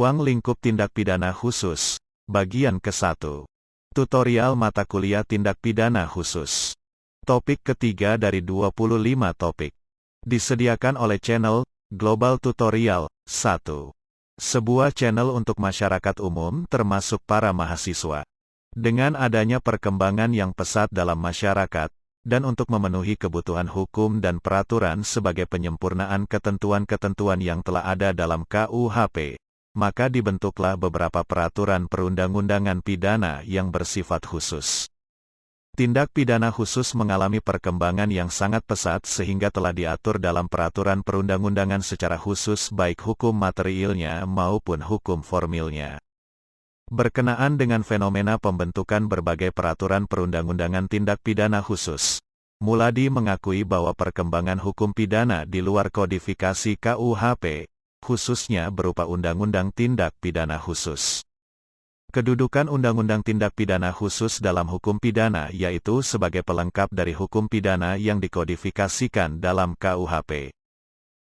Ruang lingkup tindak pidana khusus, bagian ke-1. Tutorial mata kuliah tindak pidana khusus. Topik ketiga dari 25 topik. Disediakan oleh channel Global Tutorial 1. Sebuah channel untuk masyarakat umum termasuk para mahasiswa. Dengan adanya perkembangan yang pesat dalam masyarakat, dan untuk memenuhi kebutuhan hukum dan peraturan sebagai penyempurnaan ketentuan-ketentuan yang telah ada dalam KUHP, maka dibentuklah beberapa peraturan perundang-undangan pidana yang bersifat khusus. Tindak pidana khusus mengalami perkembangan yang sangat pesat sehingga telah diatur dalam peraturan perundang-undangan secara khusus baik hukum materialnya maupun hukum formilnya. Berkenaan dengan fenomena pembentukan berbagai peraturan perundang-undangan tindak pidana khusus, Muladi mengakui bahwa perkembangan hukum pidana di luar kodifikasi KUHP, khususnya berupa Undang-Undang Tindak Pidana Khusus. Kedudukan Undang-Undang Tindak Pidana Khusus dalam hukum pidana yaitu sebagai pelengkap dari hukum pidana yang dikodifikasikan dalam KUHP.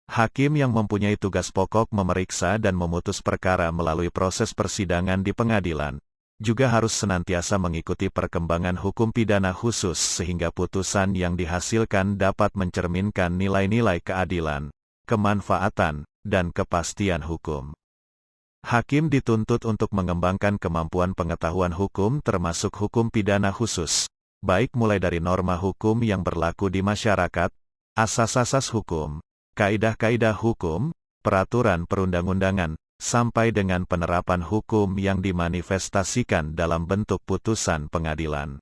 Hakim yang mempunyai tugas pokok memeriksa dan memutus perkara melalui proses persidangan di pengadilan, juga harus senantiasa mengikuti perkembangan hukum pidana khusus sehingga putusan yang dihasilkan dapat mencerminkan nilai-nilai keadilan, kemanfaatan, dan kepastian hukum. Hakim dituntut untuk mengembangkan kemampuan pengetahuan hukum termasuk hukum pidana khusus, baik mulai dari norma hukum yang berlaku di masyarakat, asas-asas hukum, kaidah-kaidah hukum, peraturan perundang-undangan, sampai dengan penerapan hukum yang dimanifestasikan dalam bentuk putusan pengadilan.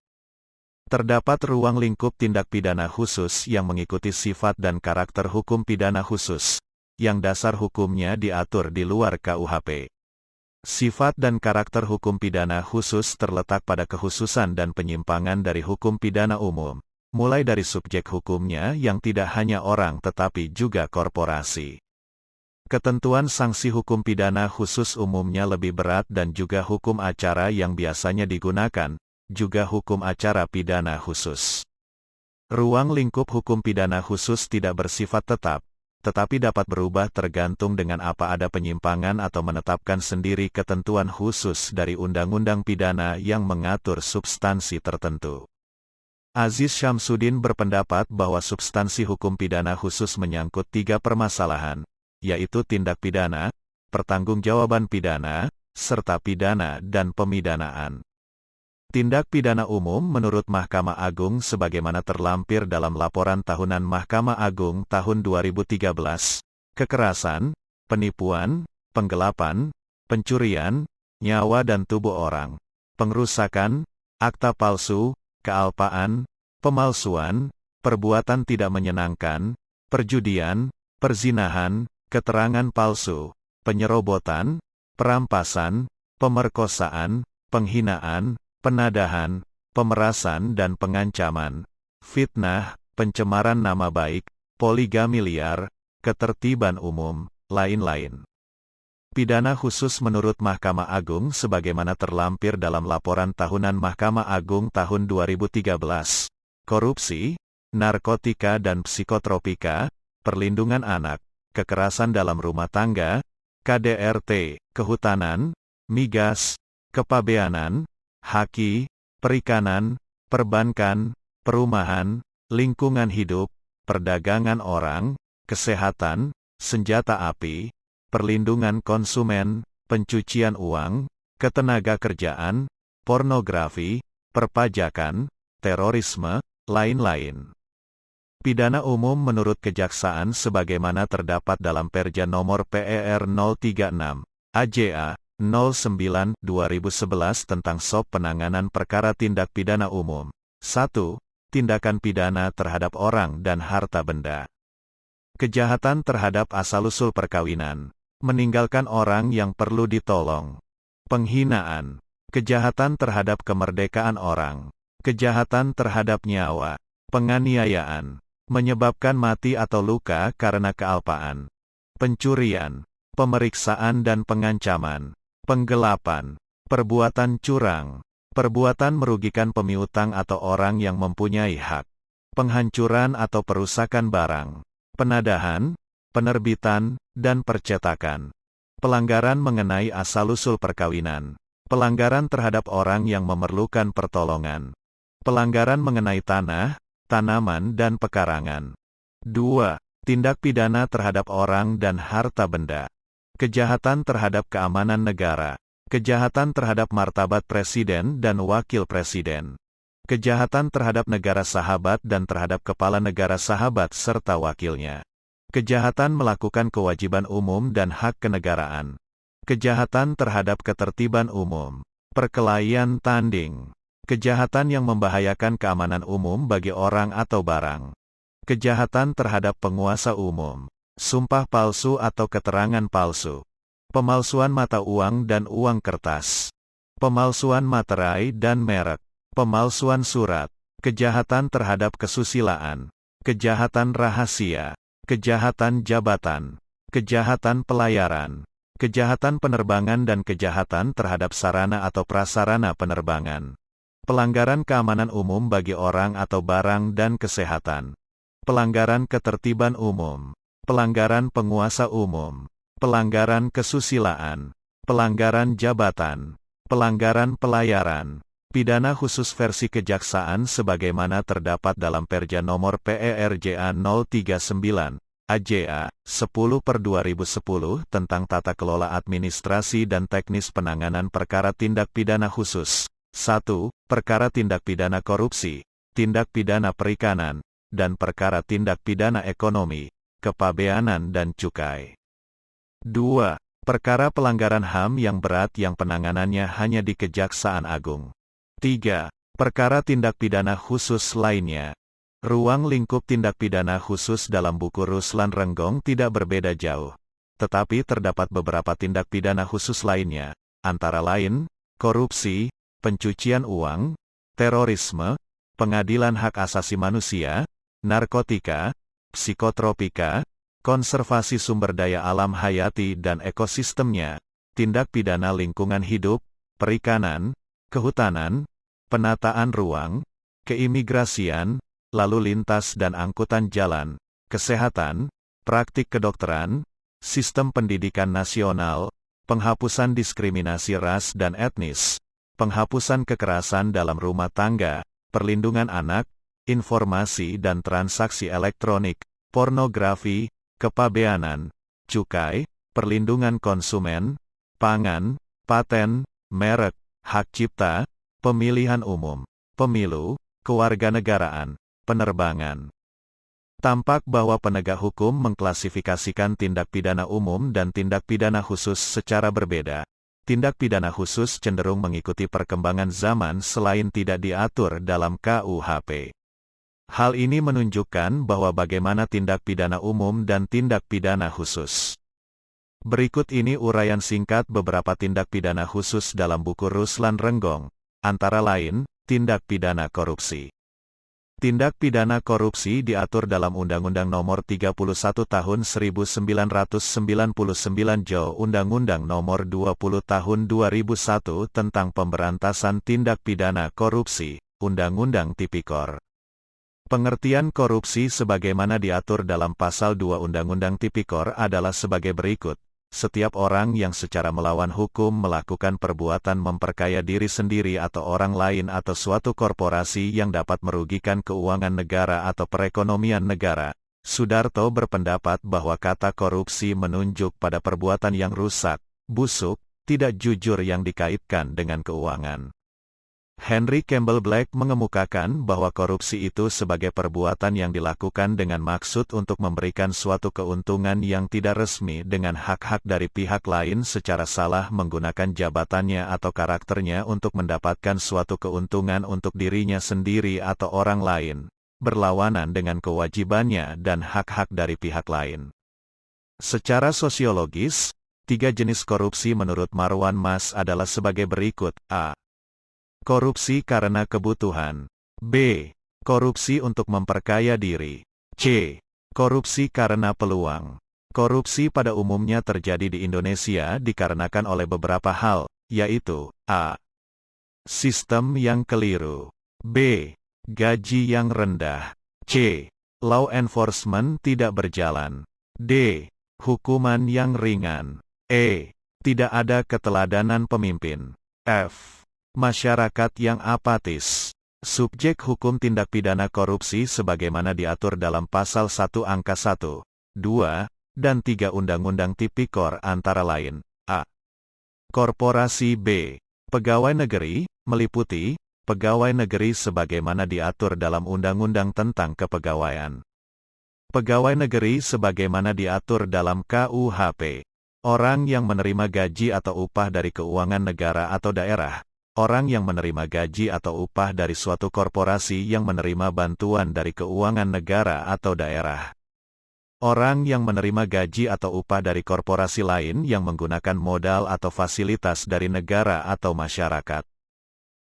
Terdapat ruang lingkup tindak pidana khusus yang mengikuti sifat dan karakter hukum pidana khusus, yang dasar hukumnya diatur di luar KUHP. Sifat dan karakter hukum pidana khusus terletak pada kekhususan dan penyimpangan dari hukum pidana umum, mulai dari subjek hukumnya yang tidak hanya orang tetapi juga korporasi. Ketentuan sanksi hukum pidana khusus umumnya lebih berat dan juga hukum acara yang biasanya digunakan, juga hukum acara pidana khusus. Ruang lingkup hukum pidana khusus tidak bersifat tetap, tetapi dapat berubah tergantung dengan apa ada penyimpangan atau menetapkan sendiri ketentuan khusus dari undang-undang pidana yang mengatur substansi tertentu. Aziz Syamsuddin berpendapat bahwa substansi hukum pidana khusus menyangkut 3 permasalahan, yaitu tindak pidana, pertanggungjawaban pidana, serta pidana dan pemidanaan. Tindak pidana umum menurut Mahkamah Agung sebagaimana terlampir dalam laporan tahunan Mahkamah Agung tahun 2013, kekerasan, penipuan, penggelapan, pencurian, nyawa dan tubuh orang, pengrusakan, akta palsu, kealpaan, pemalsuan, perbuatan tidak menyenangkan, perjudian, perzinahan, keterangan palsu, penyerobotan, perampasan, pemerkosaan, penghinaan, penadahan, pemerasan dan pengancaman, fitnah, pencemaran nama baik, poligami liar, ketertiban umum, lain-lain. Pidana khusus menurut Mahkamah Agung sebagaimana terlampir dalam laporan tahunan Mahkamah Agung tahun 2013, korupsi, narkotika dan psikotropika, perlindungan anak, kekerasan dalam rumah tangga, KDRT, kehutanan, migas, kepabeanan, haki, perikanan, perbankan, perumahan, lingkungan hidup, perdagangan orang, kesehatan, senjata api, perlindungan konsumen, pencucian uang, ketenagakerjaan, pornografi, perpajakan, terorisme, lain-lain. Pidana umum menurut Kejaksaan sebagaimana terdapat dalam Perja Nomor PER 036, AJA, 09/2011 tentang SOP penanganan perkara tindak pidana umum. 1. Tindakan pidana terhadap orang dan harta benda. Kejahatan terhadap asal-usul perkawinan. Meninggalkan orang yang perlu ditolong. Penghinaan. Kejahatan terhadap kemerdekaan orang. Kejahatan terhadap nyawa. Penganiayaan. Menyebabkan mati atau luka karena kealpaan. Pencurian. Pemeriksaan dan pengancaman. Penggelapan, perbuatan curang, perbuatan merugikan pemiutang atau orang yang mempunyai hak, penghancuran atau perusakan barang, penadahan, penerbitan, dan percetakan, pelanggaran mengenai asal-usul perkawinan, pelanggaran terhadap orang yang memerlukan pertolongan, pelanggaran mengenai tanah, tanaman dan pekarangan. 2. Tindak pidana terhadap orang dan harta benda. Kejahatan terhadap keamanan negara. Kejahatan terhadap martabat presiden dan wakil presiden. Kejahatan terhadap negara sahabat dan terhadap kepala negara sahabat serta wakilnya. Kejahatan melakukan kewajiban umum dan hak kenegaraan. Kejahatan terhadap ketertiban umum. Perkelahian tanding. Kejahatan yang membahayakan keamanan umum bagi orang atau barang. Kejahatan terhadap penguasa umum. Sumpah palsu atau keterangan palsu. Pemalsuan mata uang dan uang kertas. Pemalsuan materai dan merek. Pemalsuan surat. Kejahatan terhadap kesusilaan. Kejahatan rahasia. Kejahatan jabatan. Kejahatan pelayaran. Kejahatan penerbangan dan kejahatan terhadap sarana atau prasarana penerbangan. Pelanggaran keamanan umum bagi orang atau barang dan kesehatan. Pelanggaran ketertiban umum. Pelanggaran penguasa umum. Pelanggaran kesusilaan. Pelanggaran jabatan. Pelanggaran pelayaran. Pidana khusus versi kejaksaan sebagaimana terdapat dalam Perja nomor PERJA 039, AJA, 10/2010 tentang tata kelola administrasi dan teknis penanganan perkara tindak pidana khusus. 1. Perkara tindak pidana korupsi, tindak pidana perikanan, dan perkara tindak pidana ekonomi, kepabeanan dan cukai. 2. Perkara pelanggaran HAM yang berat yang penanganannya hanya di Kejaksaan Agung. 3. Perkara tindak pidana khusus lainnya. Ruang lingkup tindak pidana khusus dalam buku Ruslan Renggong tidak berbeda jauh. Tetapi terdapat beberapa tindak pidana khusus lainnya, antara lain, korupsi, pencucian uang, terorisme, pengadilan hak asasi manusia, narkotika, psikotropika, konservasi sumber daya alam hayati dan ekosistemnya, tindak pidana lingkungan hidup, perikanan, kehutanan, penataan ruang, keimigrasian, lalu lintas dan angkutan jalan, kesehatan, praktik kedokteran, sistem pendidikan nasional, penghapusan diskriminasi ras dan etnis, penghapusan kekerasan dalam rumah tangga, perlindungan anak, informasi dan transaksi elektronik, pornografi, kepabeanan, cukai, perlindungan konsumen, pangan, paten, merek, hak cipta, pemilihan umum, pemilu, kewarganegaraan, penerbangan. Tampak bahwa penegak hukum mengklasifikasikan tindak pidana umum dan tindak pidana khusus secara berbeda. Tindak pidana khusus cenderung mengikuti perkembangan zaman selain tidak diatur dalam KUHP. Hal ini menunjukkan bahwa bagaimana tindak pidana umum dan tindak pidana khusus. Berikut ini uraian singkat beberapa tindak pidana khusus dalam buku Ruslan Renggong, antara lain, tindak pidana korupsi. Tindak pidana korupsi diatur dalam Undang-Undang Nomor 31 Tahun 1999 JO Undang-Undang Nomor 20 Tahun 2001 tentang Pemberantasan Tindak Pidana Korupsi, Undang-Undang Tipikor. Pengertian korupsi sebagaimana diatur dalam Pasal 2 Undang-Undang Tipikor adalah sebagai berikut. Setiap orang yang secara melawan hukum melakukan perbuatan memperkaya diri sendiri atau orang lain atau suatu korporasi yang dapat merugikan keuangan negara atau perekonomian negara. Sudarto berpendapat bahwa kata korupsi menunjuk pada perbuatan yang rusak, busuk, tidak jujur yang dikaitkan dengan keuangan. Henry Campbell Black mengemukakan bahwa korupsi itu sebagai perbuatan yang dilakukan dengan maksud untuk memberikan suatu keuntungan yang tidak resmi dengan hak-hak dari pihak lain secara salah menggunakan jabatannya atau karakternya untuk mendapatkan suatu keuntungan untuk dirinya sendiri atau orang lain, berlawanan dengan kewajibannya dan hak-hak dari pihak lain. Secara sosiologis, 3 jenis korupsi menurut Marwan Mas adalah sebagai berikut: A. Korupsi karena kebutuhan. B. Korupsi untuk memperkaya diri. C. Korupsi karena peluang. Korupsi pada umumnya terjadi di Indonesia dikarenakan oleh beberapa hal, yaitu A. Sistem yang keliru. B. Gaji yang rendah. C. Law enforcement tidak berjalan. D. Hukuman yang ringan. E. Tidak ada keteladanan pemimpin. F. Masyarakat yang apatis. Subjek hukum tindak pidana korupsi sebagaimana diatur dalam Pasal 1 Angka 1, 2, dan 3 Undang-Undang Tipikor antara lain. A. Korporasi. B. Pegawai negeri, meliputi pegawai negeri sebagaimana diatur dalam Undang-Undang tentang Kepegawaian. Pegawai negeri sebagaimana diatur dalam KUHP. Orang yang menerima gaji atau upah dari keuangan negara atau daerah. Orang yang menerima gaji atau upah dari suatu korporasi yang menerima bantuan dari keuangan negara atau daerah. Orang yang menerima gaji atau upah dari korporasi lain yang menggunakan modal atau fasilitas dari negara atau masyarakat.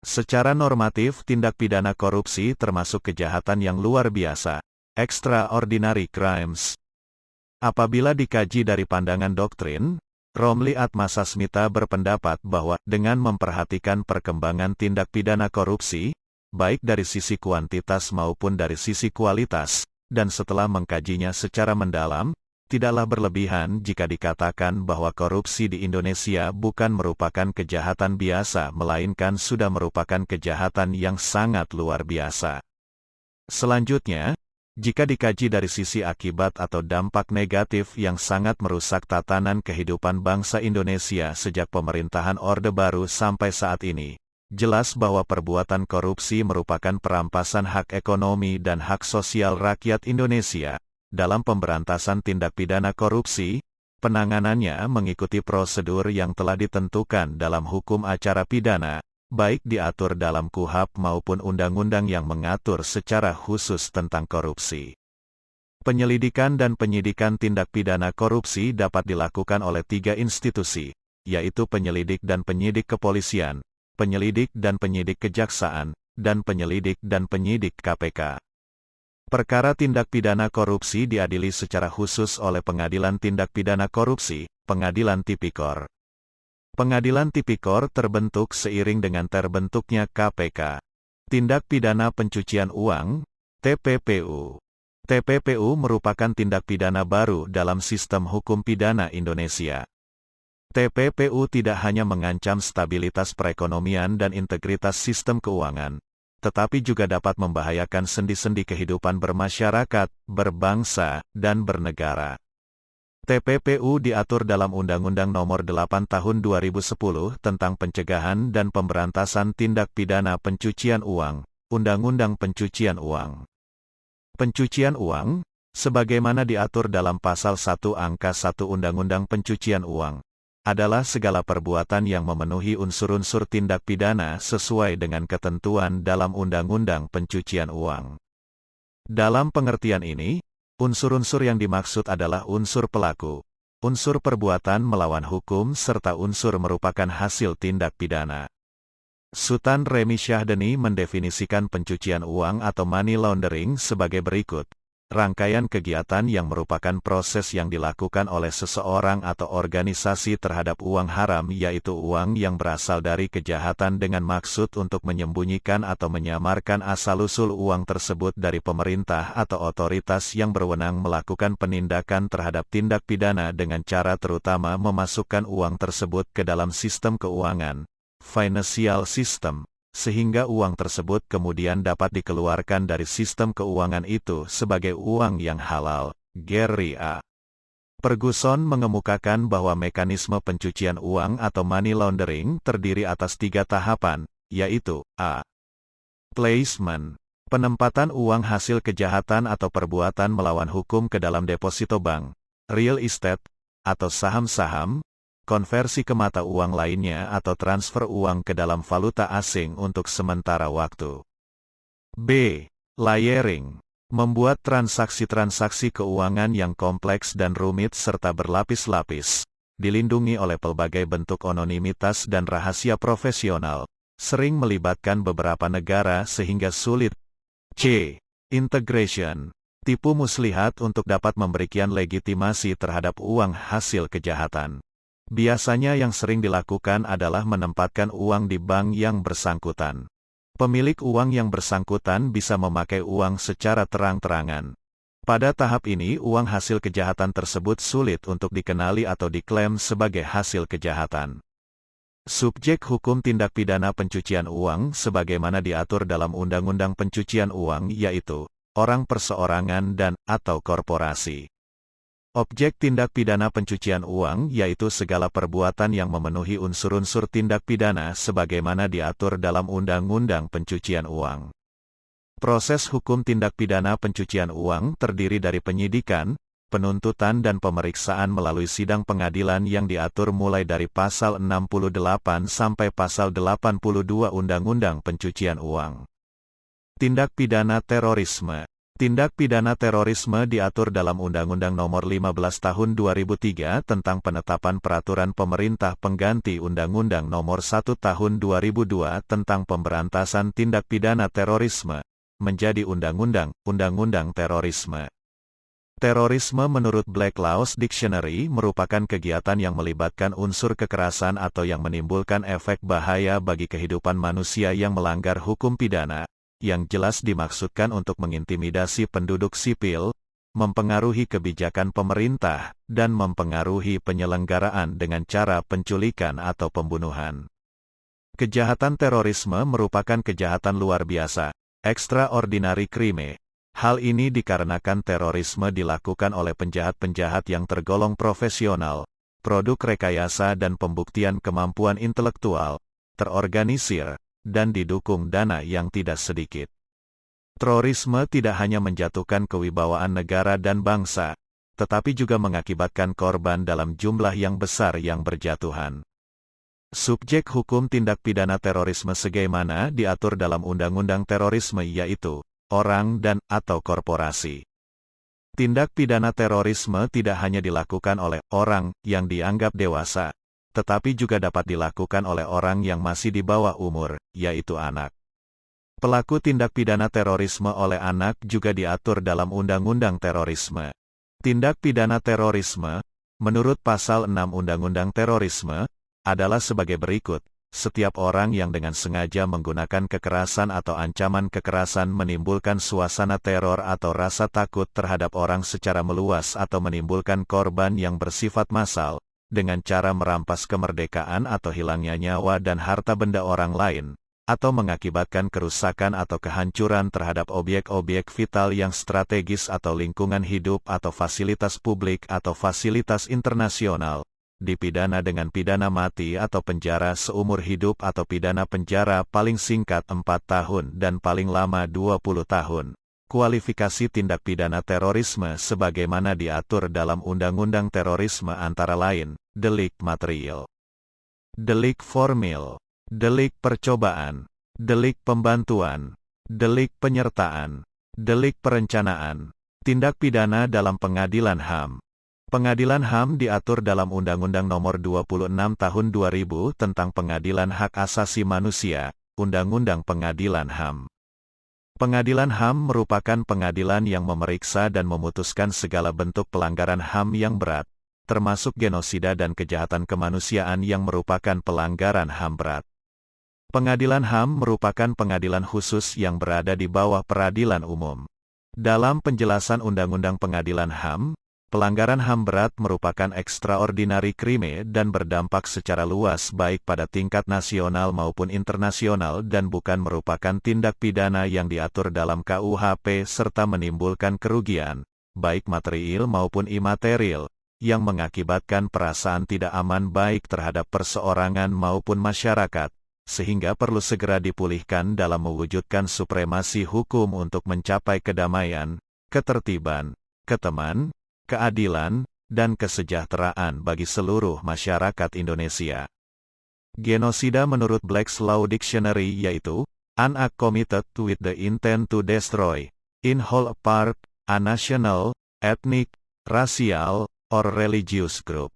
Secara normatif, tindak pidana korupsi termasuk kejahatan yang luar biasa, extraordinary crimes. Apabila dikaji dari pandangan doktrin, Romli Atmasasmita berpendapat bahwa, dengan memperhatikan perkembangan tindak pidana korupsi, baik dari sisi kuantitas maupun dari sisi kualitas, dan setelah mengkajinya secara mendalam, tidaklah berlebihan jika dikatakan bahwa korupsi di Indonesia bukan merupakan kejahatan biasa melainkan sudah merupakan kejahatan yang sangat luar biasa. Selanjutnya, jika dikaji dari sisi akibat atau dampak negatif yang sangat merusak tatanan kehidupan bangsa Indonesia sejak pemerintahan Orde Baru sampai saat ini, jelas bahwa perbuatan korupsi merupakan perampasan hak ekonomi dan hak sosial rakyat Indonesia. Dalam pemberantasan tindak pidana korupsi, penanganannya mengikuti prosedur yang telah ditentukan dalam hukum acara pidana, baik diatur dalam KUHP maupun undang-undang yang mengatur secara khusus tentang korupsi. Penyelidikan dan penyidikan tindak pidana korupsi dapat dilakukan oleh 3 institusi, yaitu penyelidik dan penyidik kepolisian, penyelidik dan penyidik kejaksaan, dan penyelidik dan penyidik KPK. Perkara tindak pidana korupsi diadili secara khusus oleh Pengadilan Tindak Pidana Korupsi, Pengadilan Tipikor. Pengadilan Tipikor terbentuk seiring dengan terbentuknya KPK. Tindak pidana pencucian uang, TPPU. TPPU merupakan tindak pidana baru dalam sistem hukum pidana Indonesia. TPPU tidak hanya mengancam stabilitas perekonomian dan integritas sistem keuangan, tetapi juga dapat membahayakan sendi-sendi kehidupan bermasyarakat, berbangsa, dan bernegara. TPPU diatur dalam Undang-Undang Nomor 8 Tahun 2010 tentang Pencegahan dan Pemberantasan Tindak Pidana Pencucian Uang, Undang-Undang Pencucian Uang. Pencucian uang, sebagaimana diatur dalam Pasal 1 Angka 1 Undang-Undang Pencucian Uang, adalah segala perbuatan yang memenuhi unsur-unsur tindak pidana sesuai dengan ketentuan dalam Undang-Undang Pencucian Uang. Dalam pengertian ini, unsur-unsur yang dimaksud adalah unsur pelaku, unsur perbuatan melawan hukum serta unsur merupakan hasil tindak pidana. Sultan Remi Syahdani mendefinisikan pencucian uang atau money laundering sebagai berikut. Rangkaian kegiatan yang merupakan proses yang dilakukan oleh seseorang atau organisasi terhadap uang haram, yaitu uang yang berasal dari kejahatan dengan maksud untuk menyembunyikan atau menyamarkan asal-usul uang tersebut dari pemerintah atau otoritas yang berwenang melakukan penindakan terhadap tindak pidana dengan cara terutama memasukkan uang tersebut ke dalam sistem keuangan, financial system, sehingga uang tersebut kemudian dapat dikeluarkan dari sistem keuangan itu sebagai uang yang halal. Gary A. Ferguson mengemukakan bahwa mekanisme pencucian uang atau money laundering terdiri atas 3 tahapan, yaitu A. Placement, penempatan uang hasil kejahatan atau perbuatan melawan hukum ke dalam deposito bank, real estate, atau saham-saham, konversi ke mata uang lainnya atau transfer uang ke dalam valuta asing untuk sementara waktu. B. Layering, membuat transaksi-transaksi keuangan yang kompleks dan rumit serta berlapis-lapis, dilindungi oleh pelbagai bentuk anonimitas dan rahasia profesional, sering melibatkan beberapa negara sehingga sulit. C. Integration, tipu muslihat untuk dapat memberikan legitimasi terhadap uang hasil kejahatan. Biasanya yang sering dilakukan adalah menempatkan uang di bank yang bersangkutan. Pemilik uang yang bersangkutan bisa memakai uang secara terang-terangan. Pada tahap ini uang hasil kejahatan tersebut sulit untuk dikenali atau diklaim sebagai hasil kejahatan. Subjek hukum tindak pidana pencucian uang sebagaimana diatur dalam Undang-Undang Pencucian Uang yaitu orang perseorangan dan atau korporasi. Objek tindak pidana pencucian uang yaitu segala perbuatan yang memenuhi unsur-unsur tindak pidana sebagaimana diatur dalam Undang-Undang Pencucian Uang. Proses hukum tindak pidana pencucian uang terdiri dari penyidikan, penuntutan dan pemeriksaan melalui sidang pengadilan yang diatur mulai dari pasal 68 sampai pasal 82 Undang-Undang Pencucian Uang. Tindak pidana terorisme. Tindak pidana terorisme diatur dalam Undang-Undang Nomor 15 Tahun 2003 tentang penetapan peraturan pemerintah pengganti Undang-Undang Nomor 1 Tahun 2002 tentang pemberantasan tindak pidana terorisme, menjadi Undang-Undang Terorisme. Terorisme menurut Black Laws Dictionary merupakan kegiatan yang melibatkan unsur kekerasan atau yang menimbulkan efek bahaya bagi kehidupan manusia yang melanggar hukum pidana, yang jelas dimaksudkan untuk mengintimidasi penduduk sipil, mempengaruhi kebijakan pemerintah, dan mempengaruhi penyelenggaraan dengan cara penculikan atau pembunuhan. Kejahatan terorisme merupakan kejahatan luar biasa, extraordinary crime. Hal ini dikarenakan terorisme dilakukan oleh penjahat-penjahat yang tergolong profesional, produk rekayasa dan pembuktian kemampuan intelektual, terorganisir, dan didukung dana yang tidak sedikit. Terorisme tidak hanya menjatuhkan kewibawaan negara dan bangsa, tetapi juga mengakibatkan korban dalam jumlah yang besar yang berjatuhan. Subjek hukum tindak pidana terorisme sebagaimana diatur dalam Undang-Undang Terorisme yaitu orang dan atau korporasi. Tindak pidana terorisme tidak hanya dilakukan oleh orang yang dianggap dewasa, tetapi juga dapat dilakukan oleh orang yang masih di bawah umur, yaitu anak. Pelaku tindak pidana terorisme oleh anak juga diatur dalam Undang-Undang Terorisme. Tindak pidana terorisme, menurut pasal 6 Undang-Undang Terorisme, adalah sebagai berikut. Setiap orang yang dengan sengaja menggunakan kekerasan atau ancaman kekerasan menimbulkan suasana teror atau rasa takut terhadap orang secara meluas atau menimbulkan korban yang bersifat massal, dengan cara merampas kemerdekaan atau hilangnya nyawa dan harta benda orang lain, atau mengakibatkan kerusakan atau kehancuran terhadap objek-objek vital yang strategis atau lingkungan hidup atau fasilitas publik atau fasilitas internasional, dipidana dengan pidana mati atau penjara seumur hidup atau pidana penjara paling singkat 4 tahun dan paling lama 20 tahun. Kualifikasi tindak pidana terorisme sebagaimana diatur dalam Undang-Undang Terorisme antara lain, delik material, delik formil, delik percobaan, delik pembantuan, delik penyertaan, delik perencanaan, tindak pidana dalam pengadilan HAM. Pengadilan HAM diatur dalam Undang-Undang Nomor 26 Tahun 2000 tentang Pengadilan Hak Asasi Manusia, Undang-Undang Pengadilan HAM. Pengadilan HAM merupakan pengadilan yang memeriksa dan memutuskan segala bentuk pelanggaran HAM yang berat, termasuk genosida dan kejahatan kemanusiaan yang merupakan pelanggaran HAM berat. Pengadilan HAM merupakan pengadilan khusus yang berada di bawah peradilan umum. Dalam penjelasan Undang-Undang Pengadilan HAM, pelanggaran HAM berat merupakan extraordinary crime dan berdampak secara luas baik pada tingkat nasional maupun internasional dan bukan merupakan tindak pidana yang diatur dalam KUHP serta menimbulkan kerugian, baik material maupun imaterial, yang mengakibatkan perasaan tidak aman baik terhadap perseorangan maupun masyarakat, sehingga perlu segera dipulihkan dalam mewujudkan supremasi hukum untuk mencapai kedamaian, ketertiban, keteman, keadilan, dan kesejahteraan bagi seluruh masyarakat Indonesia. Genosida menurut Black's Law Dictionary yaitu, an act committed with the intent to destroy, in whole or part, a national, ethnic, racial, or religious group.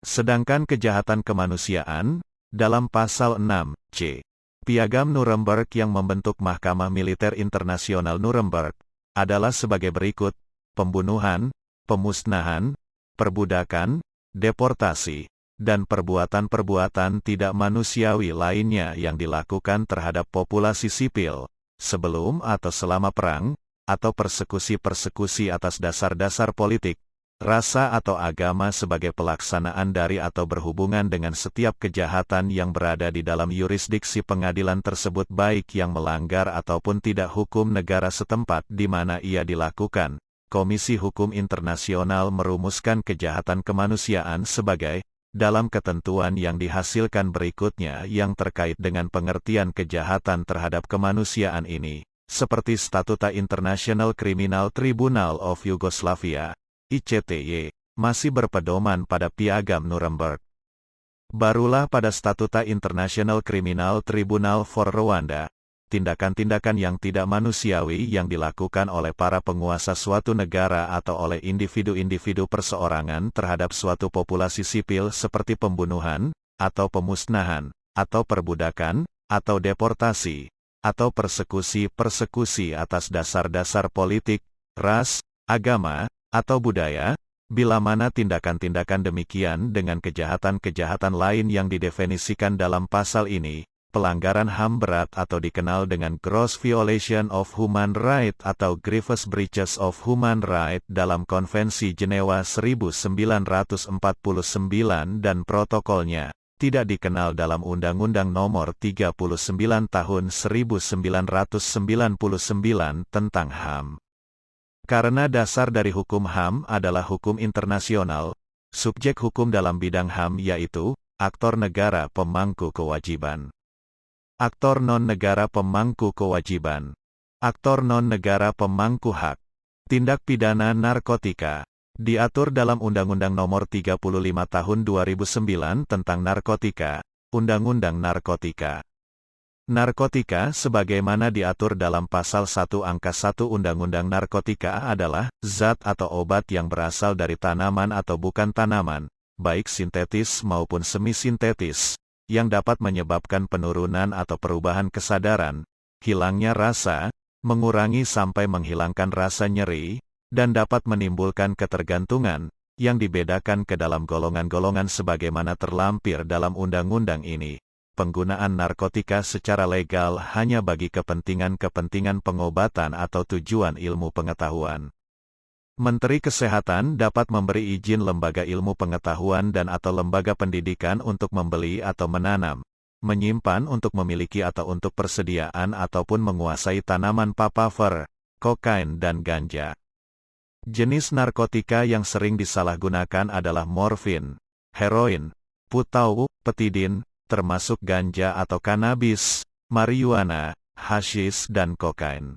Sedangkan kejahatan kemanusiaan, dalam pasal 6c, Piagam Nuremberg yang membentuk Mahkamah Militer Internasional Nuremberg, adalah sebagai berikut, pembunuhan, pemusnahan, perbudakan, deportasi, dan perbuatan-perbuatan tidak manusiawi lainnya yang dilakukan terhadap populasi sipil, sebelum atau selama perang, atau persekusi-persekusi atas dasar-dasar politik, rasa atau agama sebagai pelaksanaan dari atau berhubungan dengan setiap kejahatan yang berada di dalam yurisdiksi pengadilan tersebut baik yang melanggar ataupun tidak hukum negara setempat di mana ia dilakukan. Komisi Hukum Internasional merumuskan kejahatan kemanusiaan sebagai, dalam ketentuan yang dihasilkan berikutnya yang terkait dengan pengertian kejahatan terhadap kemanusiaan ini, seperti Statuta International Criminal Tribunal of Yugoslavia, ICTY, masih berpedoman pada Piagam Nuremberg. Barulah pada Statuta International Criminal Tribunal for Rwanda, tindakan-tindakan yang tidak manusiawi yang dilakukan oleh para penguasa suatu negara atau oleh individu-individu perseorangan terhadap suatu populasi sipil seperti pembunuhan, atau pemusnahan, atau perbudakan, atau deportasi, atau persekusi-persekusi atas dasar-dasar politik, ras, agama, atau budaya, bila mana tindakan-tindakan demikian dengan kejahatan-kejahatan lain yang didefinisikan dalam pasal ini, pelanggaran HAM berat atau dikenal dengan Gross Violation of Human Rights atau Grievous Breaches of Human Rights dalam Konvensi Jenewa 1949 dan protokolnya, tidak dikenal dalam Undang-Undang Nomor 39 Tahun 1999 tentang HAM. Karena dasar dari hukum HAM adalah hukum internasional, subjek hukum dalam bidang HAM yaitu aktor negara pemangku kewajiban. Aktor non-negara pemangku kewajiban. Aktor non-negara pemangku hak. Tindak pidana narkotika. Diatur dalam Undang-Undang Nomor 35 Tahun 2009 tentang narkotika, Undang-Undang Narkotika. Narkotika sebagaimana diatur dalam Pasal 1 Angka 1 Undang-Undang Narkotika adalah zat atau obat yang berasal dari tanaman atau bukan tanaman, baik sintetis maupun semi-sintetis, yang dapat menyebabkan penurunan atau perubahan kesadaran, hilangnya rasa, mengurangi sampai menghilangkan rasa nyeri, dan dapat menimbulkan ketergantungan, yang dibedakan ke dalam golongan-golongan sebagaimana terlampir dalam undang-undang ini. Penggunaan narkotika secara legal hanya bagi kepentingan-kepentingan pengobatan atau tujuan ilmu pengetahuan. Menteri Kesehatan dapat memberi izin lembaga ilmu pengetahuan dan atau lembaga pendidikan untuk membeli atau menanam, menyimpan untuk memiliki atau untuk persediaan ataupun menguasai tanaman papaver, kokain dan ganja. Jenis narkotika yang sering disalahgunakan adalah morfin, heroin, putau, petidin, termasuk ganja atau kanabis, marijuana, hasyis dan kokain.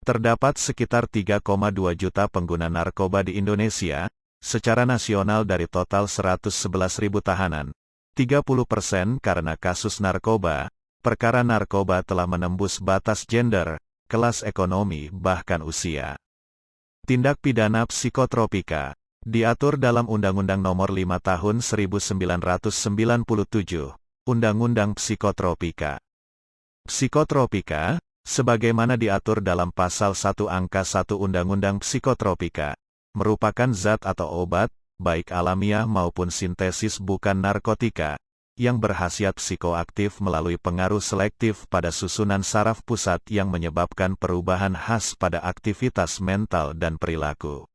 Terdapat sekitar 3,2 juta pengguna narkoba di Indonesia, secara nasional dari total 111.000 tahanan. 30% karena kasus narkoba, perkara narkoba telah menembus batas gender, kelas ekonomi bahkan usia. Tindak pidana psikotropika, diatur dalam Undang-Undang Nomor 5 Tahun 1997, Undang-Undang Psikotropika. Psikotropika, sebagaimana diatur dalam Pasal 1 Angka 1 Undang-Undang Psikotropika, merupakan zat atau obat, baik alamiah maupun sintesis bukan narkotika, yang berkhasiat psikoaktif melalui pengaruh selektif pada susunan saraf pusat yang menyebabkan perubahan khas pada aktivitas mental dan perilaku.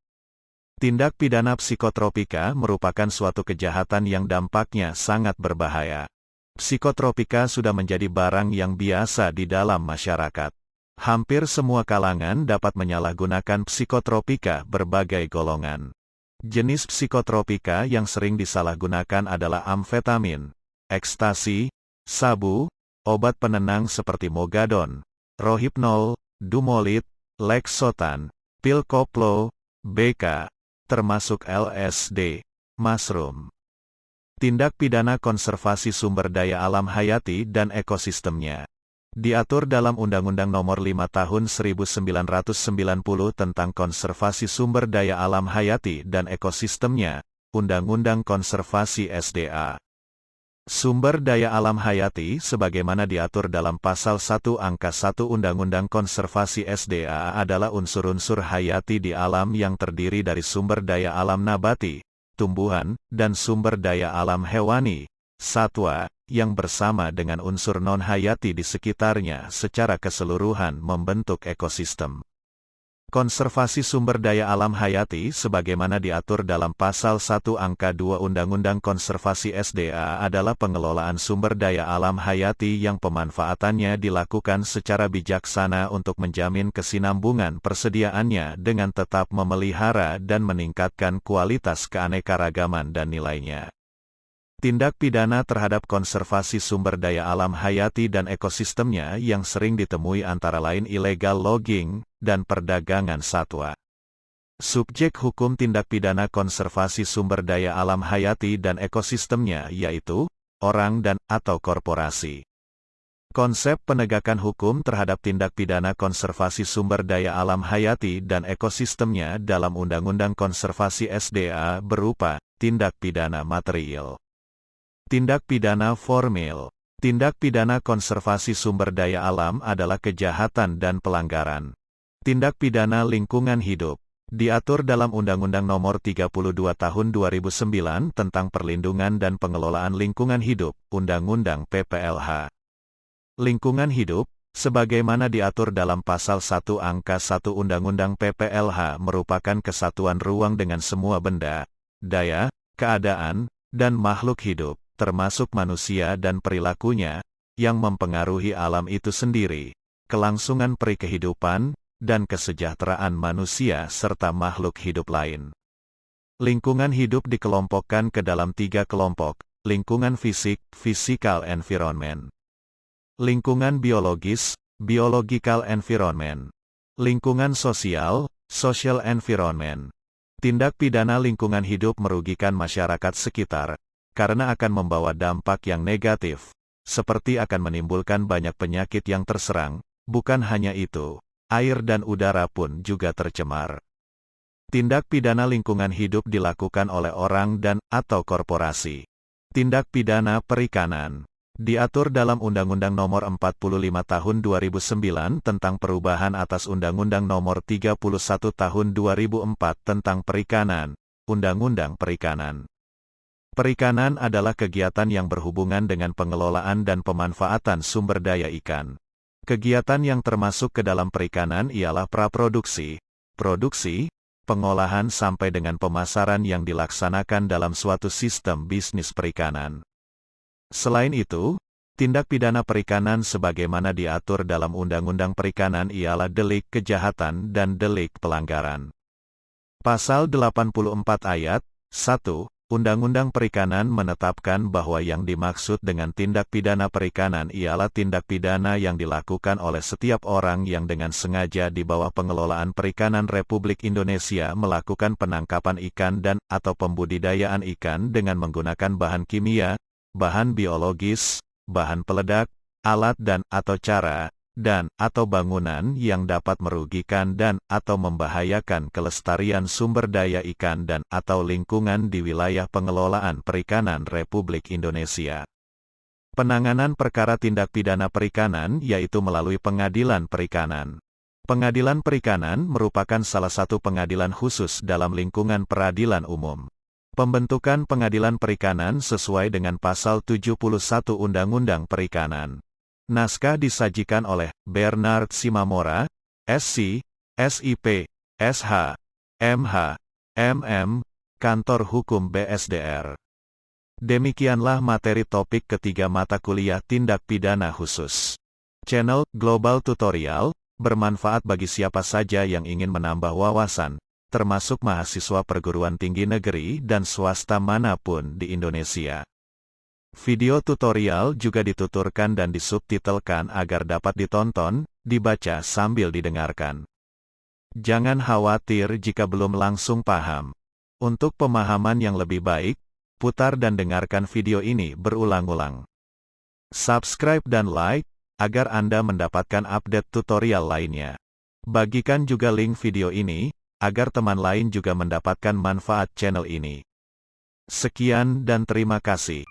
Tindak pidana psikotropika merupakan suatu kejahatan yang dampaknya sangat berbahaya. Psikotropika sudah menjadi barang yang biasa di dalam masyarakat. Hampir semua kalangan dapat menyalahgunakan psikotropika berbagai golongan. Jenis psikotropika yang sering disalahgunakan adalah amfetamin, ekstasi, sabu, obat penenang seperti mogadon, rohypnol, dumolit, lexotan, pil koplo, BK, termasuk LSD, mushroom. Tindak pidana konservasi sumber daya alam hayati dan ekosistemnya. Diatur dalam Undang-Undang Nomor 5 Tahun 1990 tentang konservasi sumber daya alam hayati dan ekosistemnya, Undang-Undang Konservasi SDA. Sumber daya alam hayati sebagaimana diatur dalam Pasal 1 Angka 1 Undang-Undang Konservasi SDA adalah unsur-unsur hayati di alam yang terdiri dari sumber daya alam nabati, tumbuhan, dan sumber daya alam hewani, satwa, yang bersama dengan unsur non-hayati di sekitarnya secara keseluruhan membentuk ekosistem. Konservasi sumber daya alam hayati sebagaimana diatur dalam Pasal 1 Angka 2 Undang-Undang Konservasi SDA adalah pengelolaan sumber daya alam hayati yang pemanfaatannya dilakukan secara bijaksana untuk menjamin kesinambungan persediaannya dengan tetap memelihara dan meningkatkan kualitas keanekaragaman dan nilainya. Tindak pidana terhadap konservasi sumber daya alam hayati dan ekosistemnya yang sering ditemui antara lain illegal logging dan perdagangan satwa. Subjek hukum tindak pidana konservasi sumber daya alam hayati dan ekosistemnya yaitu orang dan atau korporasi. Konsep penegakan hukum terhadap tindak pidana konservasi sumber daya alam hayati dan ekosistemnya dalam Undang-Undang Konservasi SDA berupa tindak pidana material. Tindak pidana formil. Tindak pidana konservasi sumber daya alam adalah kejahatan dan pelanggaran. Tindak pidana lingkungan hidup. Diatur dalam Undang-Undang Nomor 32 Tahun 2009 tentang Perlindungan dan Pengelolaan Lingkungan Hidup, Undang-Undang PPLH. Lingkungan hidup, sebagaimana diatur dalam Pasal 1 Angka 1 Undang-Undang PPLH merupakan kesatuan ruang dengan semua benda, daya, keadaan, dan makhluk hidup, termasuk manusia dan perilakunya, yang mempengaruhi alam itu sendiri, kelangsungan perikehidupan, dan kesejahteraan manusia serta makhluk hidup lain. Lingkungan hidup dikelompokkan ke dalam 3 kelompok, lingkungan fisik, physical environment. Lingkungan biologis, biological environment. Lingkungan sosial, social environment. Tindak pidana lingkungan hidup merugikan masyarakat sekitar, karena akan membawa dampak yang negatif, seperti akan menimbulkan banyak penyakit yang terserang. Bukan hanya itu, air dan udara pun juga tercemar. Tindak pidana lingkungan hidup dilakukan oleh orang dan atau korporasi. Tindak pidana perikanan. Diatur dalam Undang-Undang Nomor 45 Tahun 2009 tentang perubahan atas Undang-Undang Nomor 31 Tahun 2004 tentang perikanan, Undang-Undang Perikanan. Perikanan adalah kegiatan yang berhubungan dengan pengelolaan dan pemanfaatan sumber daya ikan. Kegiatan yang termasuk ke dalam perikanan ialah praproduksi, produksi, pengolahan sampai dengan pemasaran yang dilaksanakan dalam suatu sistem bisnis perikanan. Selain itu, tindak pidana perikanan sebagaimana diatur dalam Undang-Undang Perikanan ialah delik kejahatan dan delik pelanggaran. Pasal 84 ayat 1 Undang-Undang Perikanan menetapkan bahwa yang dimaksud dengan tindak pidana perikanan ialah tindak pidana yang dilakukan oleh setiap orang yang dengan sengaja di bawah pengelolaan perikanan Republik Indonesia melakukan penangkapan ikan dan atau pembudidayaan ikan dengan menggunakan bahan kimia, bahan biologis, bahan peledak, alat dan atau cara, dan atau bangunan yang dapat merugikan dan atau membahayakan kelestarian sumber daya ikan dan atau lingkungan di wilayah pengelolaan perikanan Republik Indonesia. Penanganan perkara tindak pidana perikanan yaitu melalui Pengadilan Perikanan. Pengadilan Perikanan merupakan salah satu pengadilan khusus dalam lingkungan peradilan umum. Pembentukan Pengadilan Perikanan sesuai dengan Pasal 71 Undang-Undang Perikanan. Naskah disajikan oleh Bernard Simamora, SC, SIP, SH, MH, MM, Kantor Hukum BSDR. Demikianlah materi topik ketiga mata kuliah Tindak Pidana Khusus. Channel Global Tutorial bermanfaat bagi siapa saja yang ingin menambah wawasan, termasuk mahasiswa perguruan tinggi negeri dan swasta manapun di Indonesia. Video tutorial juga dituturkan dan disubtitelkan agar dapat ditonton, dibaca sambil didengarkan. Jangan khawatir jika belum langsung paham. Untuk pemahaman yang lebih baik, putar dan dengarkan video ini berulang-ulang. Subscribe dan like, agar Anda mendapatkan update tutorial lainnya. Bagikan juga link video ini, agar teman lain juga mendapatkan manfaat channel ini. Sekian dan terima kasih.